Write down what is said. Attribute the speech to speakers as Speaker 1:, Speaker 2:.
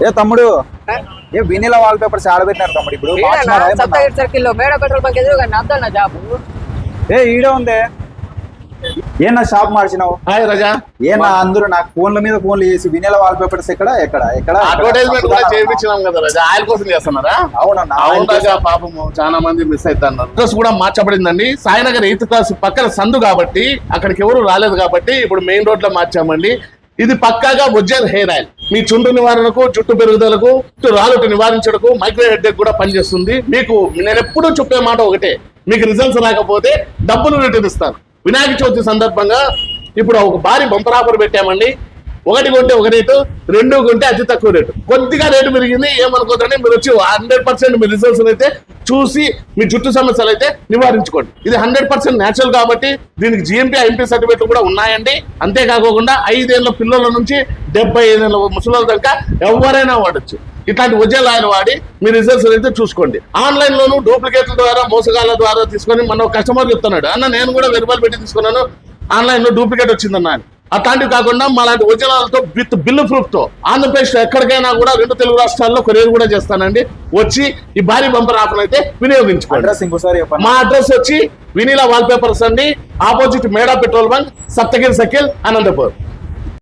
Speaker 1: ఏ తమ్ముడు ఏ Vinila wall papers ఆడబెట్టినారు తమ్ముడు ఇప్పుడు
Speaker 2: సర్కిల్ లో మేడ పెట్రోల్ బంక్ ఎదురుగా అద్దన్న జాబ్.
Speaker 1: ఏ ఈడే ఉంది ఏనా షాప్ మార్చినావు?
Speaker 3: హాయ్ రజా.
Speaker 1: ఏనా అందరూ నాకు ఫోన్ల మీద ఫోన్లు చేసి వినీలా వాల్ పేపర్స్ ఎక్కడ ఎక్కడ ఎక్కడ
Speaker 3: అడ్వర్టైజ్మెంట్ కూడా చేయించినాం కదా రజా. ఆయిల్ కోసం చేస్తున్నారా?
Speaker 1: అవునన్నా.
Speaker 3: అవును రజా, పాపము చాలా మంది మిస్ అవుతున్నారు. అడ్రస్ కూడా మార్చబడిందండి. సాయినగర్ 8th క్లాస్ పక్కన సందు కాబట్టి అక్కడికి ఎవరు రాలేదు కాబట్టి ఇప్పుడు మెయిన్ రోడ్ లో మార్చామండి. ఇది పక్కాగా ఒరిజినల్ హెయిర్ ఆయిల్. మీ చుండ్రు నివారణకు, జుట్టు పెరుగుదలకు, రాలుటు నివారించడకు, మైక్రో హెడ్ఏక్ కూడా పనిచేస్తుంది. మీకు నేను ఎప్పుడూ చెప్పే మాట ఒకటే, మీకు రిజల్ట్స్ రాకపోతే డబ్బులు రిటర్న్ ఇస్తాను. వినాయక చవితి సందర్భంగా ఇప్పుడు ఒక భారీ బంపర్ ఆఫర్ పెట్టామండి. 1 కొంటే 1 రేటు, 2 కొంటే అతి తక్కువ రేటు. కొద్దిగా రేటు పెరిగింది ఏమనుకోదండి. మీరు వచ్చి 100% మీ రిజల్ట్స్ అయితే చూసి మీ జుట్టు సమస్యలు అయితే నివారించుకోండి. ఇది 100% న్యాచురల్ కాబట్టి దీనికి GMP, IMP సర్టిఫికేట్లు కూడా ఉన్నాయండి. అంతేకాకుండా 5 ఏళ్ళ పిల్లల నుంచి 75 ఏళ్ళ ముసలి దాకా ఎవరైనా వాడచ్చు. ఇట్లాంటి ఒరిజినల్ ఆయిల్ వాడి మీ రిజల్ట్స్ అయితే చూసుకోండి. ఆన్లైన్ లోను డూప్లికేట్ల ద్వారా, మోసగాళ్ళ ద్వారా తీసుకొని మన కస్టమర్ చెప్తున్నాడు, అన్న నేను కూడా 1000 రూపాయలు పెట్టి తీసుకున్నాను, ఆన్లైన్ లో డూప్లికేట్ వచ్చిందన్న. అట్లాంటివి కాకుండా మాలాంటి ఒరిజినల్తో విత్ బిల్ ప్రూఫ్ తో ఆంధ్రప్రదేశ్ ఎక్కడికైనా కూడా 2 తెలుగు రాష్ట్రాల్లో కొరియర్ కూడా చేస్తానండి. వచ్చి ఈ భారీ బంపర్ ఆఫర్ అయితే వినియోగించుకోండి. మా అడ్రస్ వచ్చి వినీలా వాల్ పేపర్స్ అండి, opposite Meda petrol bunk, Saptagiri circle, Anantapur.